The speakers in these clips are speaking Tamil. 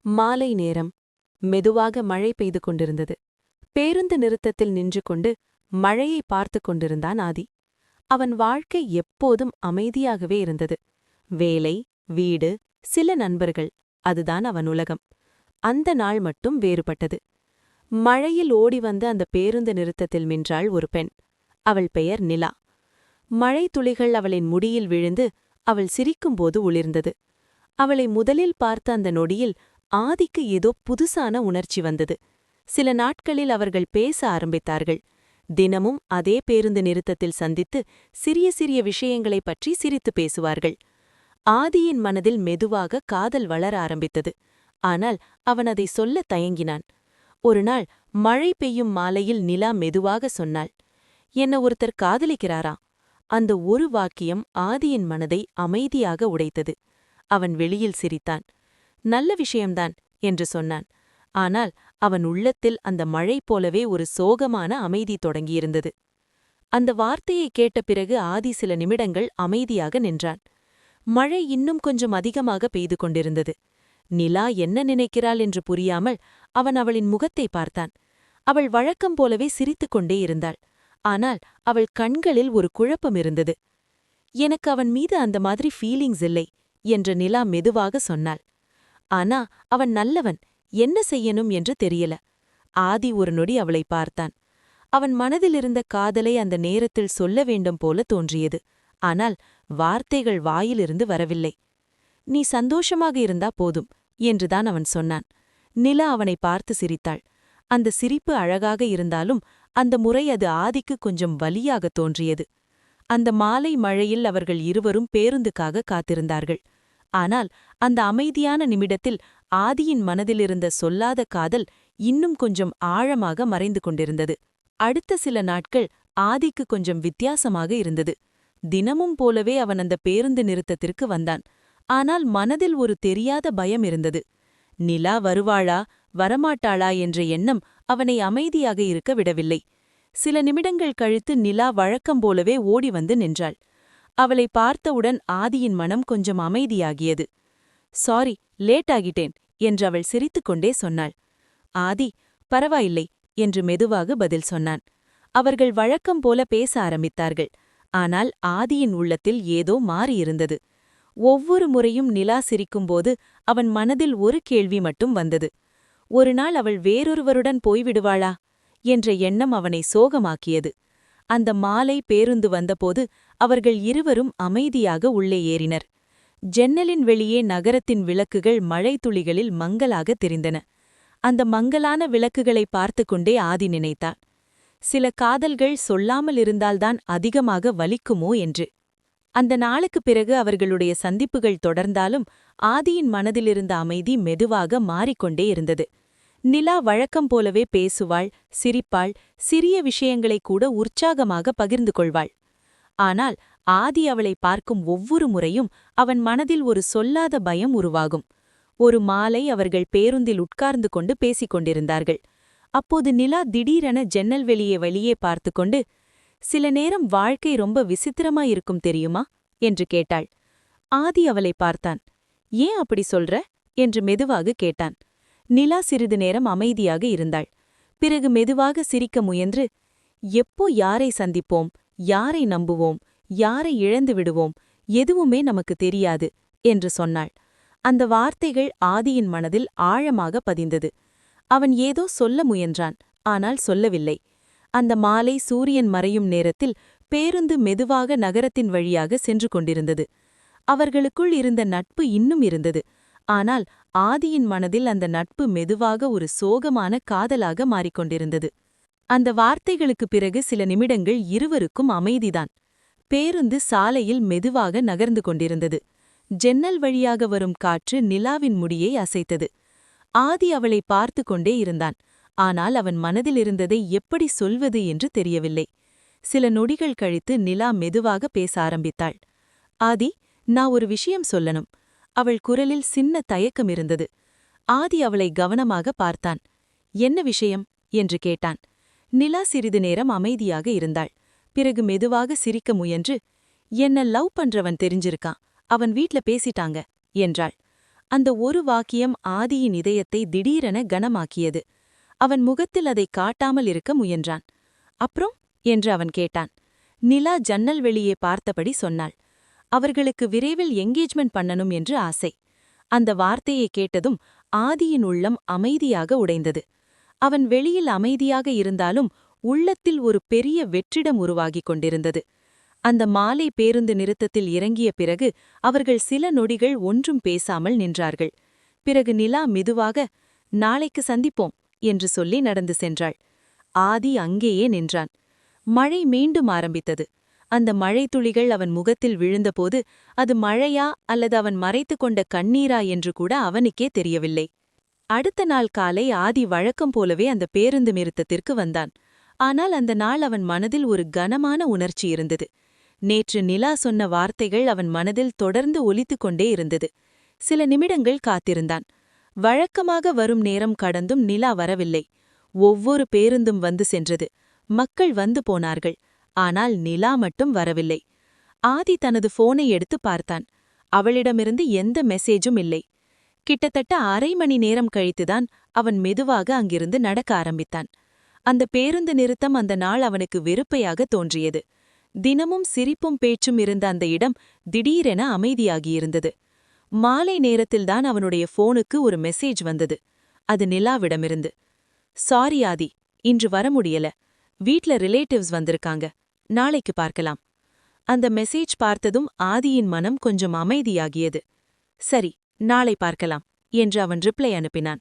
மாலை நேரம். மெதுவாக மழை பெய்து கொண்டிருந்தது. பேருந்து நிறுத்தத்தில் நின்று கொண்டு மழையை பார்த்து கொண்டிருந்தான் ஆதி. அவன் வாழ்க்கை எப்போதும் அமைதியாகவே இருந்தது. வேலை, வீடு, சில நண்பர்கள், அதுதான் அவன் உலகம். அந்த நாள் மட்டும் வேறுபட்டது. மழையில் ஓடி வந்த அந்த பேருந்து நிறுத்தத்தில் நின்றாள் ஒரு பெண். அவள் பெயர் நிலா. மழை துளிகள் அவளின் முடியில் விழுந்து அவள் சிரிக்கும்போது உளிர்ந்தது. அவளை முதலில் பார்த்த அந்த நொடியில் ஆதிக்கு ஏதோ புதுசான உணர்ச்சி வந்தது. சில நாட்களில் அவர்கள் பேச ஆரம்பித்தார்கள். தினமும் அதே பேருந்து நிறுத்தத்தில் சந்தித்து சிறிய சிறிய விஷயங்களைப் பற்றி சிரித்து பேசுவார்கள். ஆதியின் மனதில் மெதுவாக காதல் வளர ஆரம்பித்தது. ஆனால் அவன் அதை சொல்ல தயங்கினான். ஒருநாள் மழை பெய்யும் மாலையில் நிலா மெதுவாக சொன்னாள், "என்ன ஒருத்தர் காதலிக்கிறாரா?" அந்த ஒரு வாக்கியம் ஆதியின் மனதை அமைதியாக உடைத்தது. அவன் வெளியில் சிரித்தான். "நல்ல விஷயம்தான்" என்று சொன்னான். ஆனால் அவன் உள்ளத்தில் அந்த மழை போலவே ஒரு சோகமான அமைதி தொடங்கியிருந்தது. அந்த வார்த்தையை கேட்ட பிறகு ஆதி சில நிமிடங்கள் அமைதியாக நின்றான். மழை இன்னும் கொஞ்சம் அதிகமாக பெய்து கொண்டிருந்தது. நிலா என்ன நினைக்கிறாள் என்று புரியாமல் அவன் அவளின் முகத்தை பார்த்தான். அவள் வழக்கம் போலவே சிரித்துக் கொண்டே இருந்தாள். ஆனால் அவள் கண்களில் ஒரு குழப்பம் இருந்தது. "எனக்கு அவன் மீது அந்த மாதிரி ஃபீலிங்ஸ் இல்லை" என்று நிலா மெதுவாக சொன்னாள். ஆனா அவன் நல்லவன், என்ன செய்யணும் என்று தெரியல. ஆதி ஒரு நொடி அவளை பார்த்தான். அவன் மனதிலிருந்த காதலை அந்த நேரத்தில் சொல்ல வேண்டும் போல தோன்றியது. ஆனால் வார்த்தைகள் வாயிலிருந்து வரவில்லை. "நீ சந்தோஷமாக இருந்தா போதும்" என்றுதான் அவன் சொன்னான். நிலா அவனை பார்த்து சிரித்தாள். அந்த சிரிப்பு அழகாக இருந்தாலும் அந்த முறை அது ஆதிக்கு கொஞ்சம் வலியாக தோன்றியது. அந்த மாலை மழையில் அவர்கள் இருவரும் பேருந்துக்காக காத்திருந்தார்கள். ஆனால் அந்த அமைதியான நிமிடத்தில் ஆதியின் மனதிலிருந்த சொல்லாத காதல் இன்னும் கொஞ்சம் ஆழமாக மறைந்து கொண்டிருந்தது. அடுத்த சில நாட்கள் ஆதிக்கு கொஞ்சம் வித்தியாசமாக இருந்தது. தினமும் போலவே அவன் அந்த பேருந்து நிறுத்தத்திற்கு வந்தான். ஆனால் மனதில் ஒரு தெரியாத பயம் இருந்தது. நிலா வருவாளா வரமாட்டாளா என்ற எண்ணம் அவனை அமைதியாக இருக்க விடவில்லை. சில நிமிடங்கள் கழித்து நிலா வழக்கம் போலவே ஓடி வந்து நின்றாள். அவளை பார்த்தவுடன் ஆதியின் மனம் கொஞ்சம் அமைதியாகியது. "சாரி, லேட் ஆகிட்டேன்" என்று அவள் சிரித்துக்கொண்டே சொன்னாள். ஆதி, "பரவாயில்லை" என்று மெதுவாக பதில் சொன்னான். அவர்கள் வழக்கம் போல பேச ஆரம்பித்தார்கள். ஆனால் ஆதியின் உள்ளத்தில் ஏதோ மாறியிருந்தது. ஒவ்வொரு முறையும் நிலா சிரிக்கும்போது அவன் மனதில் ஒரு கேள்வி மட்டும் வந்தது. ஒரு நாள் அவள் வேறொருவருடன் போய்விடுவாளா என்ற எண்ணம் அவனை சோகமாக்கியது. அந்த மாலை பேருந்து வந்தபோது அவர்கள் இருவரும் அமைதியாக உள்ளே ஏறினர். ஜன்னலின் வெளியே நகரத்தின் விளக்குகள் மழைத்துளிகளில் மங்கலாக தெரிந்தன. அந்த மங்கலான விளக்குகளை பார்த்து கொண்டே ஆதி நினைத்தான், சில காதல்கள் சொல்லாமல் இருந்தால்தான் அதிகமாக வலிக்குமோ என்று. அந்த நாளுக்குப் பிறகு அவர்களுடைய சந்திப்புகள் தொடர்ந்தாலும் ஆதியின் மனதிலிருந்த அமைதி மெதுவாக மாறிக்கொண்டே இருந்தது. நிலா வழக்கம் போலவே பேசுவாள், சிரிப்பாள், சிறிய விஷயங்களை கூட உற்சாகமாக பகிர்ந்து கொள்வாள். ஆனால் ஆதி அவளை பார்க்கும் ஒவ்வொரு முறையும் அவன் மனதில் ஒரு சொல்லாத பயம் உருவாகும். ஒரு மாலை அவர்கள் பேருந்தில் உட்கார்ந்து கொண்டு பேசிக் கொண்டிருந்தார்கள். அப்போது நிலா திடீரென ஜன்னல் வெளியே பார்த்து கொண்டு, "சில நேரம் வாழ்க்கை ரொம்ப விசித்திரமாயிருக்கும் தெரியுமா?" என்று கேட்டாள். ஆதி அவளை பார்த்தான். "ஏன் அப்படி சொல்ற?" என்று மெதுவாக கேட்டான். நிலா சிறிது நேரம் அமைதியாக இருந்தாள். பிறகு மெதுவாக சிரிக்க முயன்று, "எப்போ யாரை சந்திப்போம், யாரை நம்புவோம், யாரை இழந்து விடுவோம், எதுவுமே நமக்கு தெரியாது" என்று சொன்னாள். அந்த வார்த்தைகள் ஆதியின் மனதில் ஆழமாக பதிந்தது. அவன் ஏதோ சொல்ல முயன்றான், ஆனால் சொல்லவில்லை. அந்த மாலை சூரியன் மறையும் நேரத்தில் பேருந்து மெதுவாக நகரத்தின் வழியாக சென்று கொண்டிருந்தது. அவர்களுக்குள் இருந்த நட்பு இன்னும் இருந்தது. ஆனால் ஆதியின் மனதில் அந்த நட்பு மெதுவாக ஒரு சோகமான காதலாக மாறிக்கொண்டிருந்தது. அந்த வார்த்தைகளுக்குப் பிறகு சில நிமிடங்கள் இருவருக்கும் அமைதிதான். பேருந்து சாலையில் மெதுவாக நகர்ந்து கொண்டிருந்தது. ஜன்னல் வழியாக வரும் காற்று நிலாவின் முடியை அசைத்தது. ஆதி அவளை பார்த்து கொண்டே இருந்தான். ஆனால் அவன் மனதில் இருந்ததை எப்படி சொல்வது என்று தெரியவில்லை. சில நொடிகள் கழித்து நிலா மெதுவாக பேச ஆரம்பித்தாள். "ஆதி, நான் ஒரு விஷயம் சொல்லணும்." அவள் குரலில் சின்ன தயக்கம் இருந்தது. ஆதி அவளை கவனமாக பார்த்தான். "என்ன விஷயம்?" என்று கேட்டான். நிலா சிறிது நேரம் அமைதியாக இருந்தாள். பிறகு மெதுவாக சிரிக்க முயன்று, "என்ன லவ் பண்றவன் தெரிஞ்சிருக்கான், அவன் வீட்ல பேசிட்டாங்க" என்றாள். அந்த ஒரு வாக்கியம் ஆதியின் இதயத்தை திடீரென கனமாக்கியது. அவன் முகத்தில் அதை காட்டாமல் இருக்க முயன்றான். அப்புறம் என்று அவன் கேட்டான். நிலா ஜன்னல் வெளியே பார்த்தபடி சொன்னாள். அவர்களுக்கு விரைவில் எங்கேஜ்மெண்ட் பண்ணணும் என்று ஆசை. அந்த வார்த்தையை கேட்டதும் ஆதியின் உள்ளம் அமைதியாக உடைந்தது. அவன் வெளியில் அமைதியாக இருந்தாலும் உள்ளத்தில் ஒரு பெரிய வெற்றிடம் உருவாகிக் கொண்டிருந்தது. அந்த மாலை பேருந்து நிறுத்தத்தில் இறங்கிய பிறகு அவர்கள் சில நொடிகள் ஒன்றும் பேசாமல் நின்றார்கள். பிறகு நிலா மெதுவாக, நாளைக்கு சந்திப்போம் என்று சொல்லி நடந்து சென்றாள். ஆதி அங்கேயே நின்றான். மழை மீண்டும் ஆரம்பித்தது. அந்த மழைத்துளிகள் அவன் முகத்தில் விழுந்தபோது அது மழையா அல்லது அவன் மறைத்து கொண்ட கண்ணீரா என்று கூட அவனுக்கே தெரியவில்லை. அடுத்த நாள் காலை ஆதி வழக்கம் போலவே அந்த பேருந்து நிறுத்தத்திற்கு வந்தான். ஆனால் அந்த நாள் அவன் மனதில் ஒரு கனமான உணர்ச்சி இருந்தது. நேற்று நிலா சொன்ன வார்த்தைகள் அவன் மனதில் தொடர்ந்து ஒலித்துக் கொண்டே இருந்தது. சில நிமிடங்கள் காத்திருந்தான். வழக்கமாக வரும் நேரம் கடந்தும் நிலா வரவில்லை. ஒவ்வொரு பேருந்தும் வந்து சென்றது. மக்கள் வந்து போனார்கள். ஆனால் நிலா மட்டும் வரவில்லை. ஆதி தனது போனை எடுத்து பார்த்தான். அவளிடமிருந்து எந்த மெசேஜும் இல்லை. கிட்டத்தட்ட அரை மணி நேரம் கழித்துதான் அவன் மெதுவாக அங்கிருந்து நடக்க ஆரம்பித்தான். அந்த பேருந்து நிறுத்தம் அந்த நாள் அவனுக்கு வெறுப்பையாக தோன்றியது. தினமும் சிரிப்பும் பேச்சும் இருந்த அந்த இடம் திடீரென அமைதியாகியிருந்தது. மாலை நேரத்தில்தான் அவனுடைய போனுக்கு ஒரு மெசேஜ் வந்தது. அது நிலாவிடமிருந்து. சாரி ஆதி, இன்று வர முடியல. வீட்ல ரிலேட்டிவ்ஸ் வந்திருக்காங்க. நாளைக்கு பார்க்கலாம். அந்த மெசேஜ் பார்த்ததும் ஆதியின் மனம் கொஞ்சம் அமைதியாகியது. சரி, நாளை பார்க்கலாம் என்று அவன் ரிப்ளை அனுப்பினான்.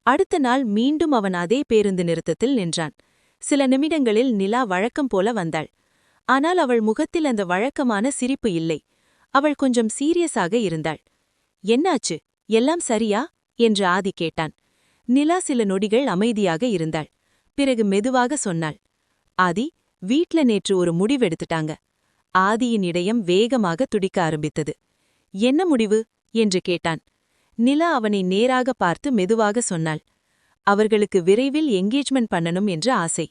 அடுத்த நாள் மீண்டும் அவன் அதே பேருந்து நிறுத்தத்தில் நின்றான். சில நிமிடங்களில் நிலா வழக்கம் போல வந்தாள். ஆனால் அவள் முகத்தில் அந்த வழக்கமான சிரிப்பு இல்லை. அவள் கொஞ்சம் சீரியஸாக இருந்தாள். என்னாச்சு, எல்லாம் சரியா என்று ஆதி கேட்டான். நிலா சில நொடிகள் அமைதியாக இருந்தாள். பிறகு மெதுவாக சொன்னாள். ஆதி, வீட்ல நேற்று ஒரு முடிவெடுத்துட்டாங்க. ஆதியின் இதயம் வேகமாக துடிக்க ஆரம்பித்தது. என்ன முடிவு என்று கேட்டான். நிலா அவனை நேராக பார்த்து மெதுவாக சொன்னாள். அவர்களுக்கு விரைவில் எங்கேஜ்மெண்ட் பண்ணணும் என்று ஆசை.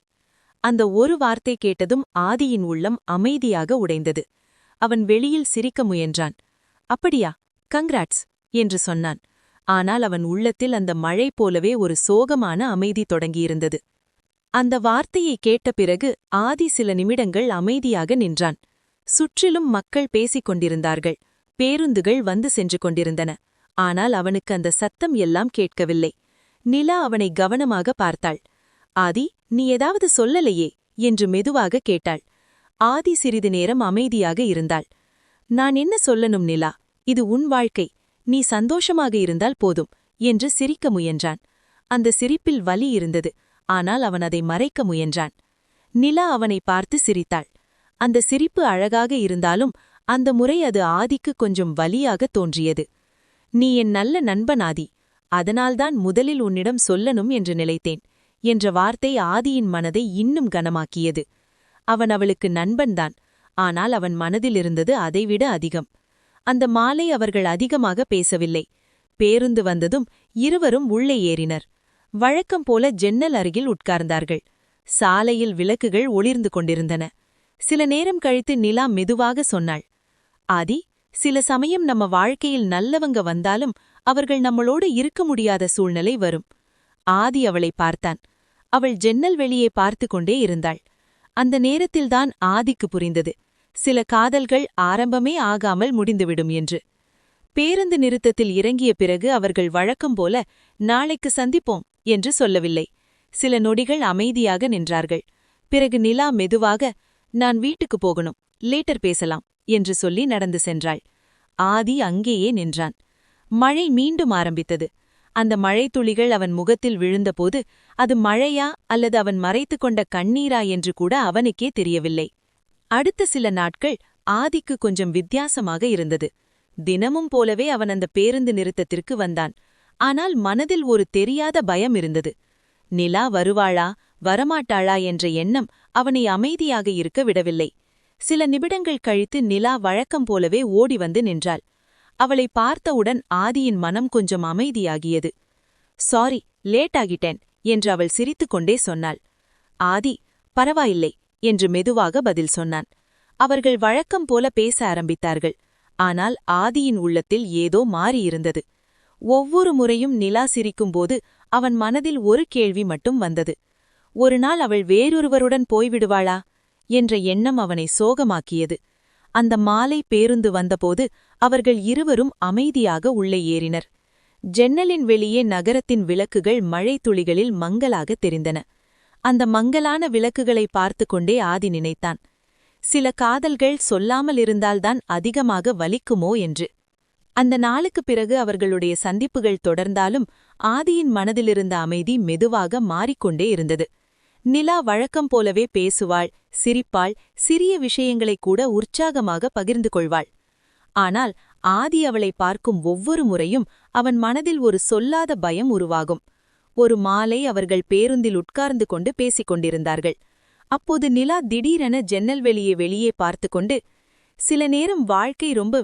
அந்த ஒரு வார்த்தை கேட்டதும் ஆதியின் உள்ளம் அமைதியாக உடைந்தது. அவன் வெளியில் சிரிக்க முயன்றான். அப்படியா, கங்க்ராட்ஸ் என்று சொன்னான். ஆனால் அவன் உள்ளத்தில் அந்த மழை போலவே ஒரு சோகமான அமைதி தொடங்கியிருந்தது. அந்த வார்த்தையை கேட்ட பிறகு ஆதி சில நிமிடங்கள் அமைதியாக நின்றான். சுற்றிலும் மக்கள் பேசிக் கொண்டிருந்தார்கள். பேருந்துகள் வந்து சென்று கொண்டிருந்தன. ஆனால் அவனுக்கு அந்த சத்தம் எல்லாம் கேட்கவில்லை. நிலா அவனை கவனமாக பார்த்தாள். ஆதி, நீ ஏதாவது சொல்லலையே என்று மெதுவாக கேட்டாள். ஆதி சிறிது நேரம் அமைதியாக இருந்தாள். நான் என்ன சொல்லணும் நிலா, இது உன் வாழ்க்கை. நீ சந்தோஷமாக இருந்தால் போதும் என்று சிரிக்க முயன்றான். அந்த சிரிப்பில் வலி இருந்தது. ஆனால் அவன் அதை மறைக்க முயன்றான். நிலா அவனை பார்த்து சிரித்தாள். அந்த சிரிப்பு அழகாக இருந்தாலும் அந்த முறை அது ஆதிக்கு கொஞ்சம் வலியாக தோன்றியது. நீ என் நல்ல நண்பன் ஆதி, அதனால்தான் முதலில் உன்னிடம் சொல்லணும் என்று நினைத்தேன் என்ற வார்த்தை ஆதியின் மனதை இன்னும் கனமாக்கியது. அவன் அவளுக்கு நண்பன்தான். ஆனால் அவன் மனதில் இருந்தது அதைவிட அதிகம். அந்த மாலை அவர்கள் அதிகமாக பேசவில்லை. பேருந்து வந்ததும் இருவரும் உள்ளே ஏறினர். வழக்கம் போல ஜன்னல் அருகில் உட்கார்ந்தார்கள். சாலையில் விளக்குகள் ஒளிர்ந்து கொண்டிருந்தன. சில நேரம் கழித்து நிலா மெதுவாக சொன்னாள். ஆதி, சில சமயம் நம்ம வாழ்க்கையில் நல்லவங்க வந்தாலும் அவர்கள் நம்மளோடு இருக்க முடியாத சூழ்நிலை வரும். ஆதி அவளை பார்த்தான். அவள் ஜன்னல் வெளியே பார்த்து கொண்டே இருந்தாள். அந்த நேரத்தில்தான் ஆதிக்கு புரிந்தது, சில காதல்கள் ஆரம்பமே ஆகாமல் முடிந்துவிடும் என்று. பேருந்து நிறுத்தத்தில் இறங்கிய பிறகு அவர்கள் வழக்கம் போல நாளைக்கு சந்திப்போம் என்று சொல்லவில்லை. சில நொடிகள் அமைதியாக நின்றார்கள். பிறகு நிலா மெதுவாக, நான் வீட்டுக்கு போகணும், லேட்டர் பேசலாம் என்று சொல்லி நடந்து சென்றாள். ஆதி அங்கேயே நின்றான். மழை மீண்டும் ஆரம்பித்தது. அந்த மழைத்துளிகள் அவன் முகத்தில் விழுந்தபோது அது மழையா அல்லது அவன் மறைத்து கொண்ட கண்ணீரா என்று கூட அவனுக்கே தெரியவில்லை. அடுத்த சில நாட்கள் ஆதிக்கு கொஞ்சம் வித்தியாசமாக இருந்தது. தினமும் போலவே அவன் அந்த பேருந்து நிறுத்தத்திற்கு வந்தான். ஆனால் மனதில் ஒரு தெரியாத பயம் இருந்தது. நிலா வருவாளா வரமாட்டாளா என்ற எண்ணம் அவனை அமைதியாக இருக்க விடவில்லை. சில நிமிடங்கள் கழித்து நிலா வழக்கம் போலவே ஓடி வந்து நின்றாள். அவளை பார்த்தவுடன் ஆதியின் மனம் கொஞ்சம் அமைதியாகியது. சாரி, லேட் ஆகிட்டேன் என்று அவள் சிரித்துக்கொண்டே சொன்னாள். ஆதி, பரவாயில்லை என்று மெதுவாக பதில் சொன்னான். அவர்கள் வழக்கம் போல பேச ஆரம்பித்தார்கள். ஆனால் ஆதியின் உள்ளத்தில் ஏதோ மாறியிருந்தது. ஒவ்வொரு முறையும் நிலா சிரிக்கும்போது அவன் மனதில் ஒரு கேள்வி மட்டும் வந்தது. ஒரு நாள் அவள் வேறொருவருடன் போய்விடுவாளா என்ற எண்ணம் அவனை சோகமாக்கியது. அந்த மாலை பேருந்து வந்தபோது அவர்கள் இருவரும் அமைதியாக உள்ளே ஏறினர். ஜன்னலின் வெளியே நகரத்தின் விளக்குகள் மழை துளிகளில் மங்கலாக தெரிந்தன. அந்த மங்கலான விளக்குகளை பார்த்து கொண்டே ஆதி நினைத்தான், சில காதல்கள் சொல்லாமல் இருந்தால்தான் அதிகமாக வலிக்குமோ என்று. அந்த நாளுக்குப் பிறகு அவர்களுடைய சந்திப்புகள் தொடர்ந்தாலும் ஆதியின் மனதிலிருந்த அமைதி மெதுவாக மாறிக்கொண்டே இருந்தது. நிலா வழக்கம் போலவே பேசுவாள், சிரிப்பாள், சிறிய விஷயங்களைக் கூட உற்சாகமாக பகிர்ந்து கொள்வாள். ஆனால் ஆதி அவளை பார்க்கும் ஒவ்வொரு முறையும் அவன் மனதில் ஒரு சொல்லாத பயம் உருவாகும். ஒரு மாலை அவர்கள் பேருந்தில் உட்கார்ந்து கொண்டு பேசிக் கொண்டிருந்தார்கள். அப்போது நிலா திடீரென ஜன்னல் வெளியே பார்த்து கொண்டு, சில நேரம் வாழ்க்கை ரொம்ப